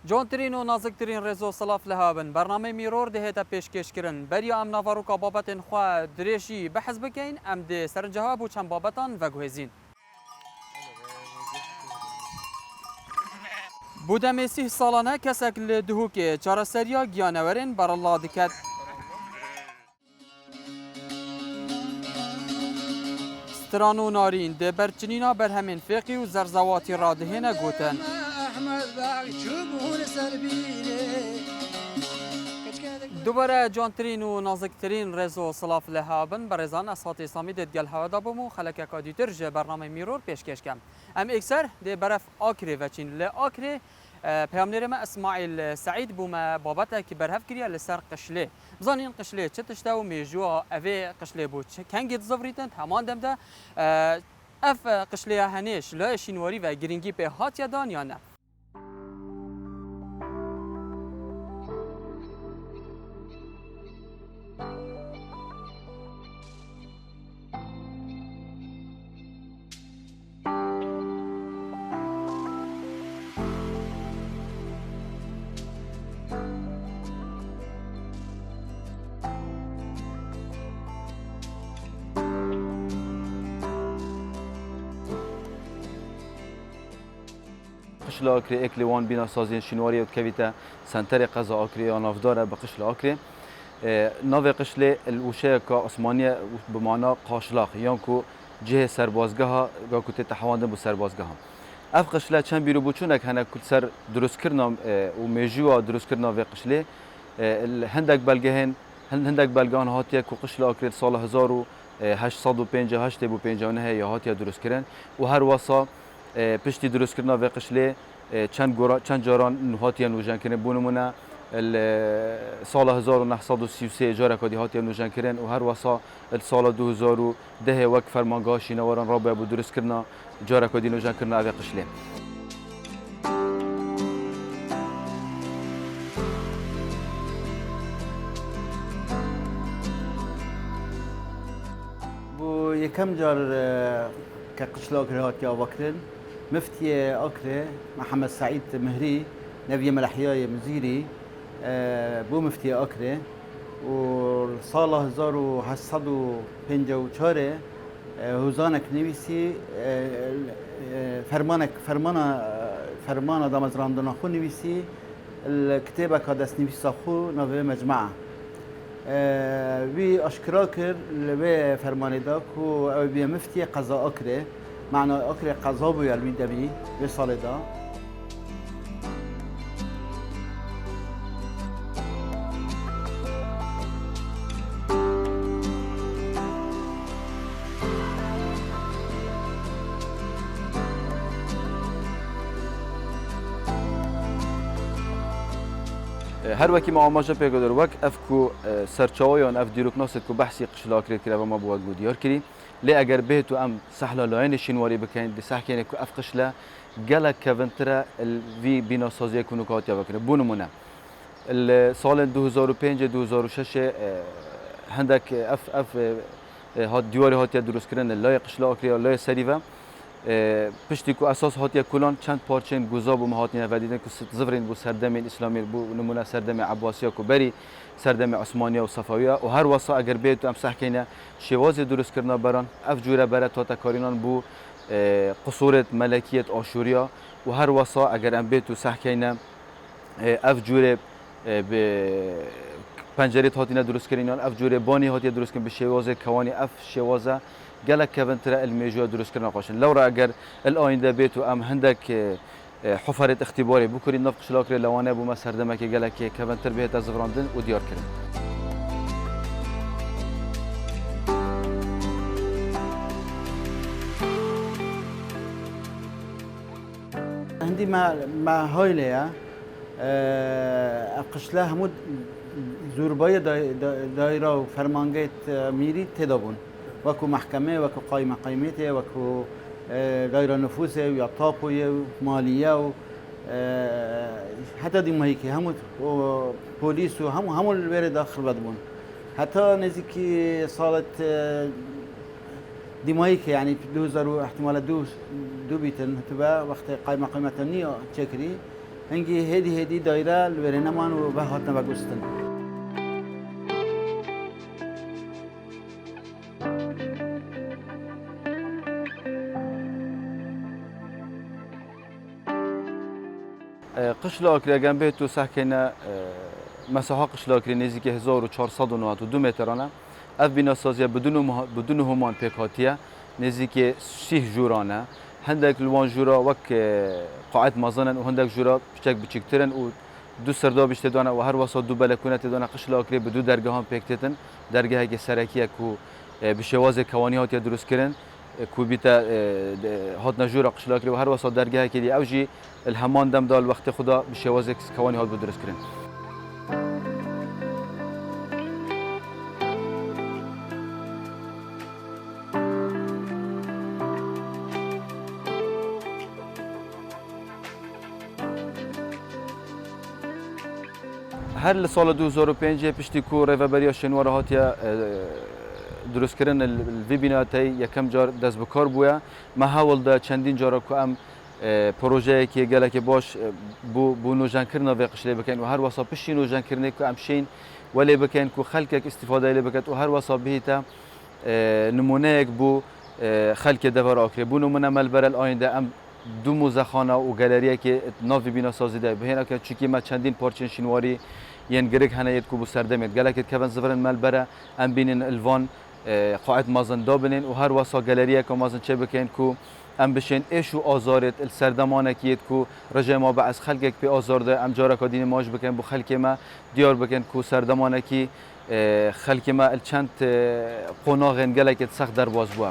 جانترین و نازکترین رزو صلاف لهابن برنامه میرور ده تا پیشکش کردن بریا ام نافاروکا بابتن خوا دریشی بحث بکین ام ده سرنجها بو چند بابتان و گوهزین بودم 30 سالانه کسک لدهوک چارەسەریya گیانەوەرên بەرەڵا دکات ستران و نارین ده برچنینا برهمین فقی و زرزواتی را دهینه گوتن دوباره جانترین و نازکترین رزو صلاف لهابن برزان اسات اسلامی دید گل هوادا بمو خلک اکادیتر جه برنامه میرور پیشکش کم ام اکثر ده برف آکری و چین لآکری پیامنر ما اسماعیل سعید بوم بابت که برهف کریه لسر قشله بزنین قشله چه تشته و میجوا اوه قشله بود کنگید زفریتن همان دم ده اف قشله هنیش لای شینواری و گرینگی به هات یادان یا نه قشل آکری اکلی وان بینا سازی شنواری و کویتا سنتر قضا آکری آن افداره به قشل آکری نوع قشل الوشه که عثمانیه بمعنی قاشلاق یان کو جه سربازگاه ها یا کو تحواندن بو سربازگاه ها اف قشله چند بیرو بچونک هنه کل سر درست کرنا و میجوا درست کرنا و قشله هندک بلگهن هندک بلگان هاتیه کو قشل آکری سال 1858 بو 59 یا هاتیه درست کردن و هر واسا پشتی درست کردن و قشله چند جاران هاتیه نوجان کردن بونمونه سال 1933 جاره کدی هاتیه نوجان کردن و هر واسا سال 2010 وقت فرمانگاه شینواران رابطه بود درست کردن جاره کدی نوجان کردن و قشله بو یکم جار که قشله آکره هاتیه آوکرن مفتي أكري محمد سعيد مهري نبي ملحياي مزيري بو مفتي أكري وصالة 1854 هوزانك نويسي فرمانة دامز راندنا خو نويسي الكتابة كادس نويسا خو نوي مجمعة وي أشكراكر لبي فرماني داك و بي مفتي قضاء أكري معنى أكري قضابو يلوي دبي بصالة دا هر وکی ما آماجه پیگذار وک افکو سرچاویان اف دیروک ناست کو بحثی قشلا کرد که ما بود گودیار کردیم لی اگر بهتو ام سحلا لاین شینواری بکن دی سح کنه کو اف قشلا گله کونتره وی بینا سازی کنو کاتیا بکنه بونمونه سال 2005 2006 هندک اف هات دیواری هاتیا درست کردن لای قشلا کرد لای سریوه پشتی کو اساس هاتیه کلان چند پارچین گذاب و مهاتنی ودیدن که زفرین بو سردم اسلامی بو نمونه سردم عباسیه کو بری سردم عثمانیه و صفویه و هر واسه اگر بیت ام صح کنه شواز درست کردن بران اف جوره برات تا کارینان بو قصورت ملکیت آشوریا و هر واسه اگر ام بیت صح کنه اف جوره به پنجره هاتینه درست کردن اف جوره بانی هاتیه درست کردن به شواز کوانی اف شوازه گلک کونتره الميجوا دروس كرنا قاشن لورا اگر الآینده بیت و ام هندک حفرت اختباری بکرین نفق شلاکر لوانه بو ما سردمه که گلک کونتر بهت از غراندن و دیار کردن عندي ما هايليا قشله همود زوربای دایره و فرمانگیت میری تدابون وكو محكمة وكو قيمته وكو دايرة نفوسه ويا طاقوية ومالية حتى دي ما هيك هم بوليس وهم الورد داخل بدبون حتى نزيكي صارت دي ما هيك يعني 2000 احتمال دو بيتن تبع وقت قيمة نية تشكري هنگی هدی دایره لورنمان و به هاتنا بگوستن. قشلا آکری جنبه تو ساکنه مساحت قشلا آکری نزدیک 1492 مترانه. اف بنا سازی بدون همان پیکاتیه نزدیک 6 جورانه. هندک لوان جورا وک قاعد مازنن و هندک جورا بچکترن و دو سرداب بیشتر دانه و هر واسه دو بلکونه دانه قشلا آکری بدو درگاه هم پیکتن درگاهی که سرکیه کو بشواز کوانیات درست کردن کو بیتا هات نجورا قشلا آکری و هر واسه درگاهی که دی اوجی الهمان دم دال وقت خدا بشواز کوانیات بدرست کردن. هر سال 2005 پشتی کو ریوبریا شنوار هاتیا درست کردن الویبیناتی یکم جار دست بکار بوده ما حاول دا چندین جارا کو ام پروژه که گله که باش بو نوجان کردن و قشلی بکن و هر واسه پشتی نوجان کردن کو ام شین ولی بکن کو خلق استفاده لی بکت و هر واسه بهیتا نمونه بو خلق دوار آکری بو نمونه ملبر آینده ام دو موزخانه و گالری که ناوی بینا سازیده بهینا که چیکی ما چندین پارچن شنواری ین گرگ هنایت کو بو سردمت گله که کفن زفرن ملبره ام بینن الوان قاعد مازن دابنین و هر واسه گالری که مازن چه بکن کو ام بشین ایش و آزارت السردمانه کیت کو رجع ما بعض خلقك به آزارده ام جارا کدین ماش بکن بو خلق ما دیار بکن کو سردمانه کی خلق ما الچند قناغن گله که سخت در باز بو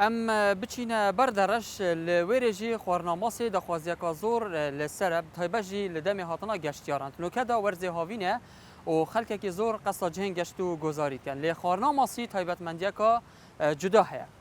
ام بچینه بردرش لویرجی خورناماسی دخوازی کازور لسرب تایبجی لدمی هاتنا گشتیارند نوکدا ورزی هاوینه و خلک کی زور قصد جهن گشتو گزاری کن لی خورناماسی تایبت مندیا کا جدا هست.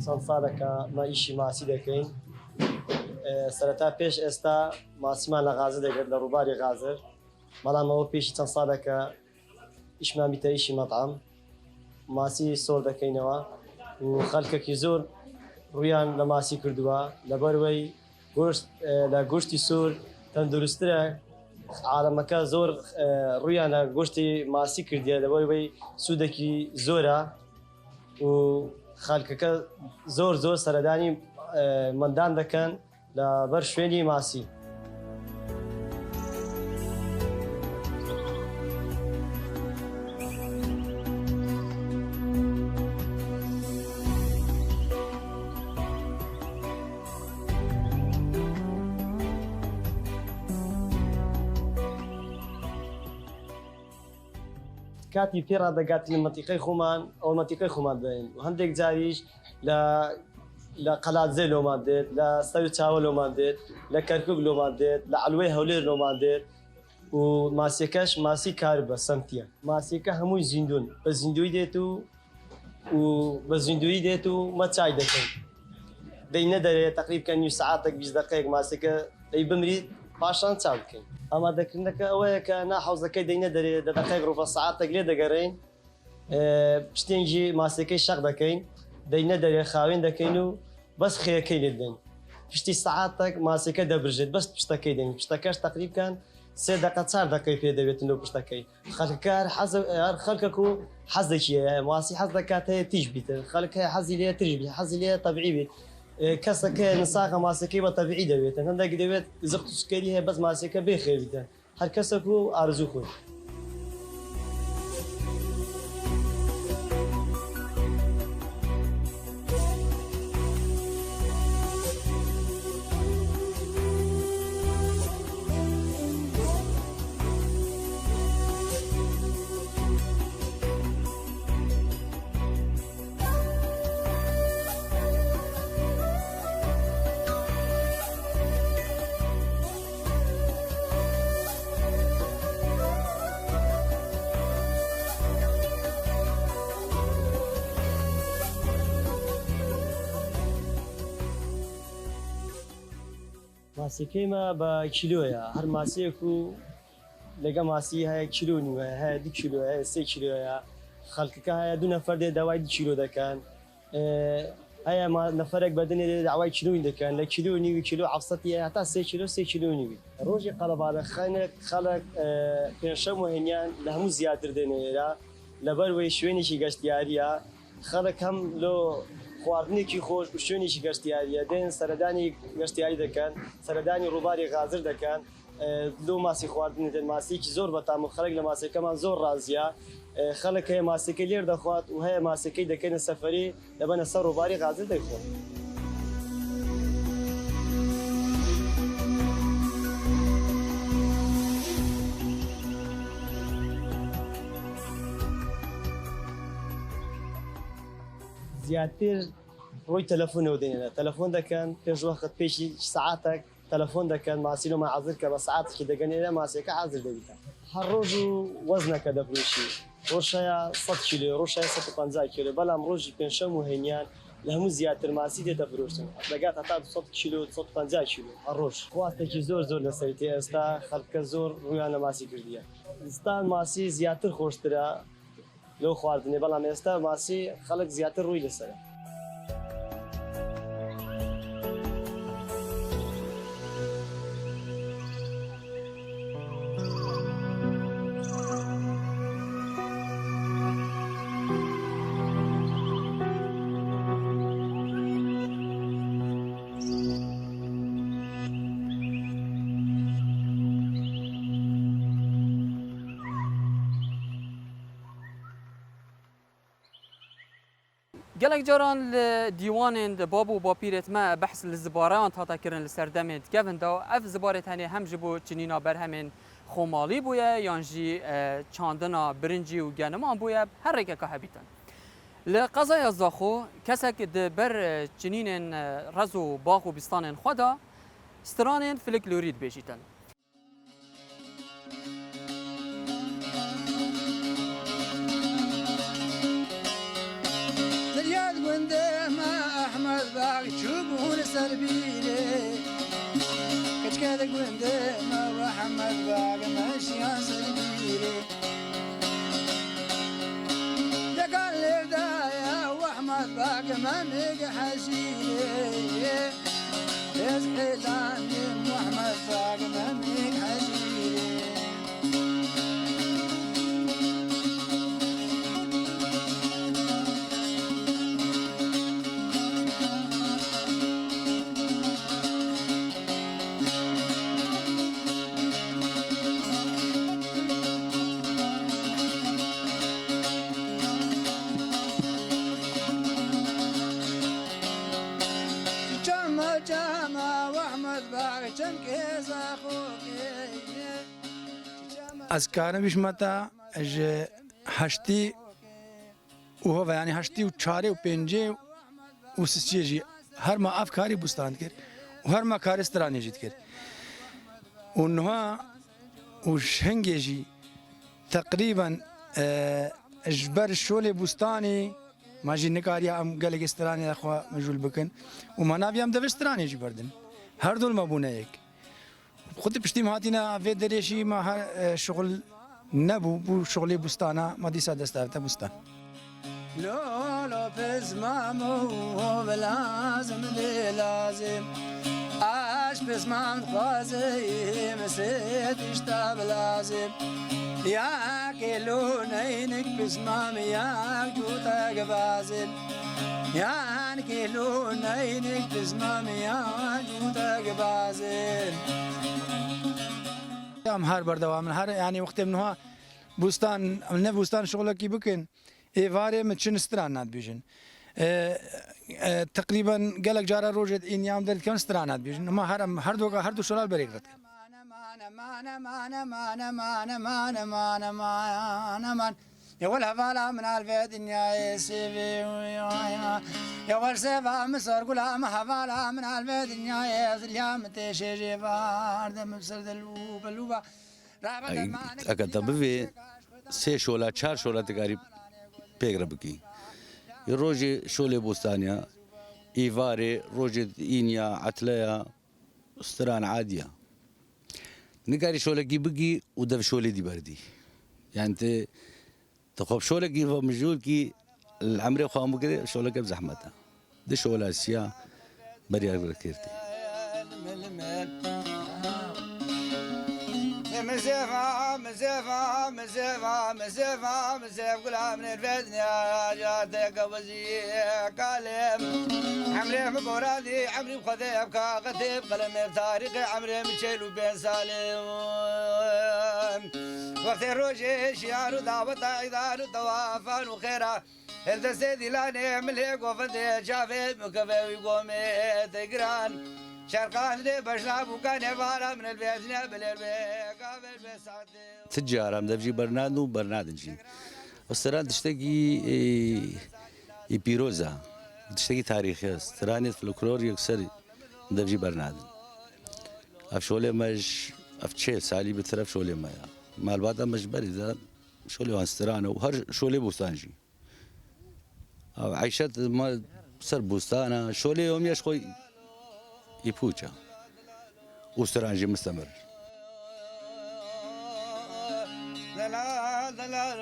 چەند ساڵێکە مە ئیشی ماسی دەکەین سەرەتا پێش ئێستا ماسیمان لە غازە دەگرێت لە ڕووباری غازر بەڵام ئەوە پێشی چەند ساڵێکە ئیشمان بیتە ئیشی مەطعەم ماسی سۆر دەکەینەوە و خەڵکێکی زۆر ڕوویان لە ماسی کردووە لەبەرەوەی لە گۆشتی سۆر تەندروسترە عالەمەکە زۆر ڕوویان لە گۆشتی ماسی کردیە لەبەرەوەی سوودێکی زۆرە و خەڵکەکە زۆر سەردانی مندان دەکەن لە بەر شوێنی ماسی. کاتی پێڕا دەگاتی لە مەنتیقەی خۆمان ئەو مەنتیقەی خۆمان دەین و هەندێک جاریش لە قەلاتزێ لۆمان دێت لە سەوی چاوە لۆمان دێت لە کەرکک لۆمان دێت لە عەلوەی هەولێر لۆمان دێت و ماسیەکەش ماسی کار بە سەمتیە ماسیەکە هەمووی زیندون بە زیندوی دێت و بە زیندوی دێت و مەچای دەکەین دەینە دەرێت تەقریبکە نیو سەعاتێک 20 دقەیەک ماسیەکە دەی بمریت پاشان چاو بکەین ئامادەکردنەکە ئەوەیە کە ناحەوزەکەی دەینە دەرێت دقەیەک ڕۆڤە سەعاتێک لێ دەگەڕێین پشتێنجی ماسیەکەی شەق دەکەین دەینە دەرێت خاوێن دەکەین و بەس خێەکەی لێ دەین پشتی سەعاتێک ماسیەکە دەبرژێت بەس پشتەکەی دەین پشتەکەش تەقریبکەن 3 دقە 4 دقەی پێ دەبێتن و پشتەکەی خەڵکار خەڵکەک و حەزێکی هەیە ماسی حەز دەکات هەیە تیژ بیتن خەڵک حەزی لێ تریژ بیت حەزی لێ تەبیعی بیت کەسەکە نساغە ماسیەکەی بە تەبیعی دەبێتن هەندێک دەوێت زەخت و سکەری هەیە بەس ماسیەکە بێخێ بیتن هەر کەسێک و ئارزوو خۆی ماسیکەیمە بە کیلۆیە هەر ماسیەک و لەگە ماسی هەیە کیلۆ نیوە هەیە 2 کیلۆ هەیە 3 کیلۆیە خەڵکەکە هەیە 2 نەفەر دێ داوای 2 کیلۆ دەکەن هەیە نەفرێک بەدنێ دێ داوای کیلۆی دەکەن لە کیلۆ نیوی کیلۆ عفسەتی هەتا 3 کیلۆ 3 کیلۆ نیوی ڕۆژی قەڵەبارە خەڵک پێنجشەم و هێنیان لە هەموو زیاتر دێنێرا لەبەرەوەی شوێنێکی گەشتیاریە خەڵک هەم لۆ خواردنێکی خۆش و شوێنێکی گەشتیاریە دێن سەردانی گەشتیاری دەکەن سەردانی ڕووباری غازر دەکەن لۆ ماسی خواردن دێن ماسیکی زۆر بەتام و خەڵک لە ماسیەکەمان زۆر ڕازیە خەڵک هەیە ماسیەکەی لێر دەخوات و هەیە ماسیەکەی دەکەنە سەفەری لەبەنە سەر ڕووباری غازر دەیخۆن زیاتر ڕۆی تەلەفۆنەوە دێنێنە تەلەفۆن دەکەن پێش وەخت پێشی سعاتێک تەلەفۆن دەکەن ماسیلۆمە حەزر کە بە سعاتێکی دەگەنێنە ماسیەکە حەزر دەبیتە هەر ڕۆژ و وەزنەکە دەفرۆشی ڕۆژەیە 100 کیلۆ ڕۆژەیە 150 کیلۆ بەڵام ڕۆژی پێنجشەم و هێنیان لە هەموو زیاتر ماسی دێتە فرۆشتن دەگات هەتا 100 کیلۆ 150 کیلۆ هەر ڕۆژ خواستێکی زۆر زۆر لەسەرتی ئێستا خەڵکە زۆر ڕویان لە ماسی کردیە زستان ماسی زیاتر خۆشترە لەو خواردنێ بەڵام ئێستا ماسی خەڵک زیاتر ڕووی لەسەرە gelek caran li dîwanên di bab û bapîrê me behs li zibareyan hata kirin li ser demê dikevin da ev zibarê tenê hem ji bo çinîna berhemên xomalî bûye yan jî çandina birincî û geniman bûye her rêkeka hebîtin. Li qezaya Zaxo kesek di ber çinînên rez û bax û bîstanên xwe da stranên folklorî dibêjîtin. شوفوا سربيلي كشكاد قدامه وحمد باق ماشي سربيلي يا قال لي بداية واحمد باق منك حشيلي يزحي عني واحمد باق منك حشيلي از کارم بیش متا ج هشتی و هو یعنی هشتی و چاره و پنجه و سیجی هر ما افکاری بستان کرد و هر ما کار استرانی جد کرد و نها و شنگی تقریبا اجبر شول بستانی ما جی نکاری ام گلگ استرانی اخوا مجول بکن و ما نبیم دو استرانی جی بردن هر دول ما بونه یک خود پشتی مهاتینا في دريشي ما شغل نبو بو شغلي بستانا ما دي سادة استعرت بستان لو بس مامو بلازم دي لازم عاش بس مام فازي مسيت اشتاب لازم يا كيلو نينك بس مام يا جوتا قبازم يا كيلو نينك بس مام يا جوتا قبازم هر بردوام هر یعنی وقتی منها بوستان نه بوستان شغل کی بکن ایواره متشن استرانات بیشن تقریبا گلک جارا روجت این یام درد کن استرانات بیشن ما هر دو شلال بریک رد يا والهفالة من الفيد الدنيا يسيبي يا والسيفا مصر قولها مهفالة من الفيد الدنيا يزليام تشيجي بارد مبسر دلوب اللوبة اگر تبوی سه شولا چهار شولا تکاری پیگرب کی یه روزی شوله بوستانیا ایواره روزی اینیا عتلیا استران عادية نقاري شولكي بقي ودف شولي دي بردي يعني انت تخوف شولكي فمجول كي العمري وخامو كده شولكي بزحمتها دي شولا سيا بريا بركيرتي مسافة كل عام الفدني يا جاتك وزير كلام عمري مبورادي عمري بخذيب كاغتيب قلمي بتاريخي عمري مشيلو بين سالم وقت الروجي شيار دعوة عيدان وطوافان وخيرا انت سيدي لاني مليك وفدي شافي مكفي ويقومي تقران شرقان دي بشناب وكان يبارا من البيتنا بالبيك تجارة مدفجي برناد وبرناد نجي والسران تشتكي بيروزا تشتكي تاريخي استراني فلكلور يكسر مدفجي برناد افشولي مش افتشيل سالي بترف شولي ما مال بعد مجبري ذا شولي وانسترانه وهر شولي بوستانجي عيشت ما سر بوستانه شولي يوم يشخوي يبوجا وسترانجي مستمر دلال دلال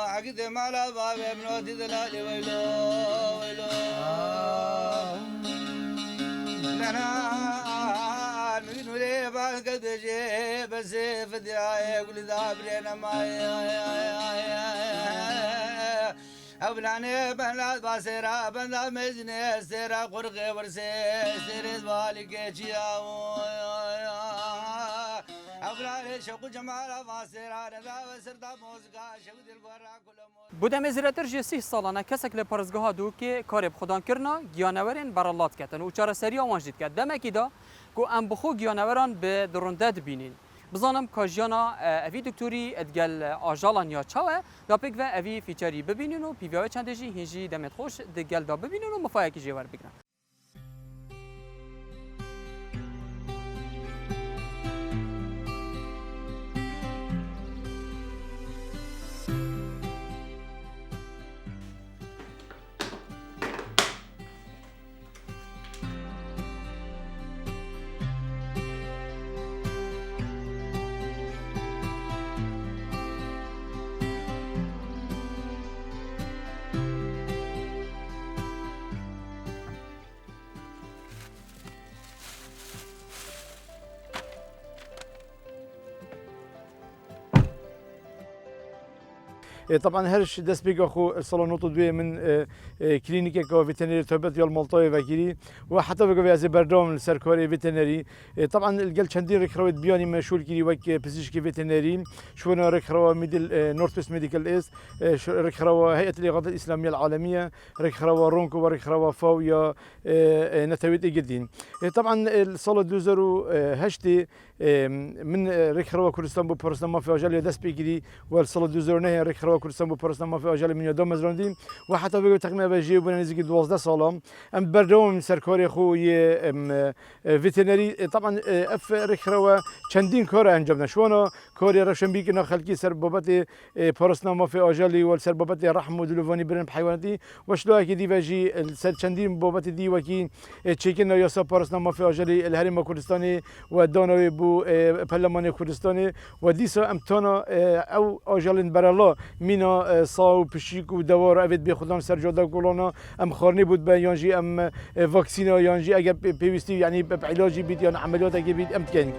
عقد مالا باب ابنودي دلال ويلو ويلو دلال من ولي بالك دجي بس فديا يقول دابرينا ما أبناني بنات باسرة بنات مزني سيرة قرقي ورسي سيرة بالك جيا أبناني شوق جمال باسرة نذا وسردا موسيقى شوق القرى كل بوده مزرعتر جه 30 سالانه کسک ل پرزگاه دو که کار خودان کرنا گیانورین برالات کردن و چاره سری آماجید کرد دمکی دا کو ام بخو گیانوران به درونده بینین بزانم کاجیانا اوی دکتوری ادگل آجالان یا چاوه دا پیک و اوی فیچری ببینین و پیوی چند جی هنجی دمت خوش دگل دا ببینین و مفایکی جیور بگیرن طبعا هرش دست بيجا خو الصالون نوتو دوي من كلينيكا كو فيترينري تربيت يال مالطاي وكيري وحتى بيجا في بردوم السركوري فيترينري طبعا الجل شندي ركروت بياني مشهور كيري وك بزيشكي فيترينري شونا ركروا ميدل نورث ويست ميديكال اس ركروا هيئه الاغاثه الاسلاميه العالميه ركروا رونكو وركروا فاويا نتويت جدين طبعا الصالون دوزرو هشتي من ركروا كردستان بو بورستان ما في اجال دست بيجري والصالون دوزرو نه ركروا كردستان بو بورستان ما في اجال من يوم مزروندين وحتى بيجو تقريبا بيجي بنا نزيد 12 سالام ام بردوم سركوري خوي فيترينري طبعا اف ركروا چندين كور انجام شونا كوري رشنبي كنا خلقي سر بابت بورستان ما في اجال والسر بابت رحم ودلوفاني برن بحيواناتي وشلو كي دي بيجي السر چندين بابت دي وكي تشيكن يا بورستان ما في اجال الهرم كردستاني ودانوي بو برلمان كردستاني وديسا امتانا او اجالن برلا مینا ساو پشیک و دوار اوید به خودان سرجاده گلانا ام خارنی بود به یانجی ام واکسینا یانجی اگر پیوستی یعنی به علاجی بید یا عملیات اگر بید امکان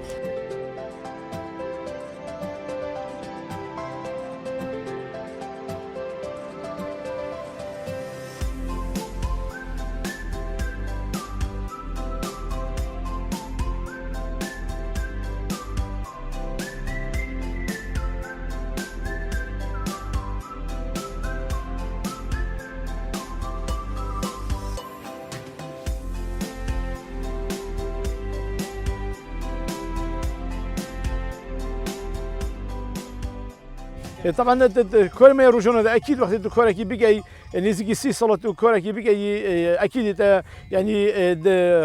طبعا كل ما يروجون اكيد وقت الكوركي بقى نزكي سي صلاتو كوركي بقى اكيد يعني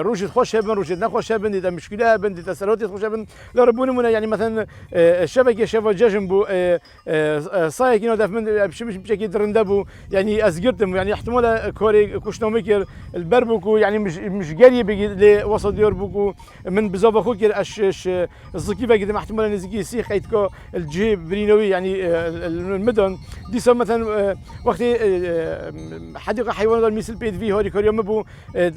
روجت خوش هبن روجت نخوش هبن ده مشكله هبن ده سلوتي خوش هبن لا ربوني من يعني مثلا الشبكه شبه جاجنبو صايك انه داف من مش بشكل درندبو يعني ازقرتم يعني احتمال كوري كوشنوميكر البربوكو يعني مش قريب لوسط يوربوكو من بزاف خوكر اش الزكيفه قد احتمال نزكي سي خيتكو الجيب برينوي يعني المدن دي سو مثلا وقت حديقه حيوانات مثل بيت في هوري كوريوم بو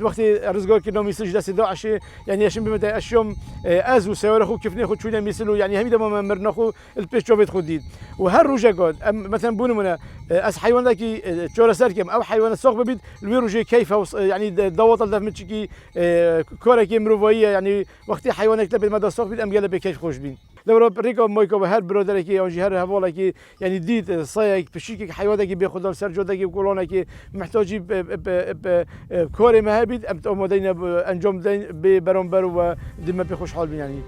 وقت رزقور كنا مثل جلسه داعش يعني اشم بمتى اشيوم ازو سوار خو كيف ناخذ شويه مثله يعني هم دما مرنخو البيش جوبيت خديد وهالروجا قد مثلا بونمنا اس حيوانات كي تشورا سركم او حيوانات سوق ببيت الويروجي كيف يعني دوط الدف متشكي كوركي مروفيه يعني وقت حيوانات تبي مدى سوق بيت ام قال بكيف خوش بين لو ريكو مويكو هر برودركي او جهر هفولكي يعني ديت صايك بشيك حيوانات بياخذ سرجو دقي كولونكي محتاجي كوري مهابيد ام مدينه انجم ببرمبر ودم بخوش حال يعني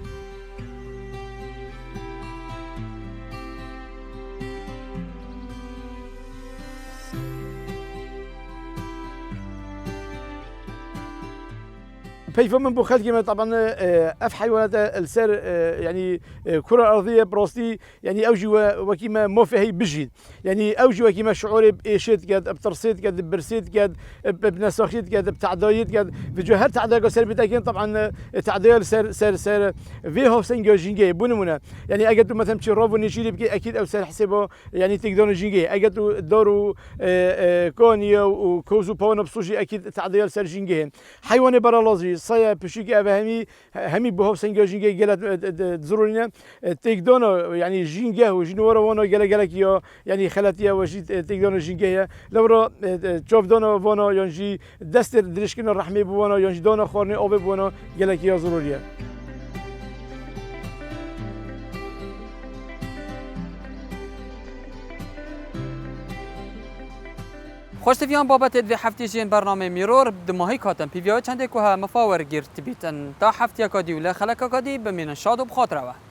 كيف من بو خلقي طبعا اف حيوانات السر يعني كره ارضيه بروستي يعني اوجي وكيما موفهي بجيد يعني اوجي وكيما شعوري بايشيت قد بترسيت قد برسيت قد بنساخيت قد بتعدايت قد في جوهر تعدايق سر بتاكين طبعا تعدايق سر في هو سنجو جينجي بونمنا يعني اجدوا مثلا تشي روفو نيجيري بكي اكيد او سر حسابه يعني تقدرون جينجي اجدوا دورو كونيا وكوزو باون بسوجي اكيد تعدايق سر جينجي حيوان برالوزي صيا بشيكي أبا همي بهو سنجا جينجا جلت زرورنا تيكدونو يعني جينجا وجنورا وانا جلك يا يعني خلاتيا وجي تيكدونو جينجا لورا تشوف دونا وانا ينجي دستر دريشكنا الرحمي بوانا ينجي دونا خورني أوبي بوانا جلك يا زروريا خوشتفیان بابت دوی هفته جین برنامه میرور دماهی کاتم پیویا چنده که مفاور گیرت بیتن تا هفته کادی ولی خلق کادی بمینن شاد و بخاطر و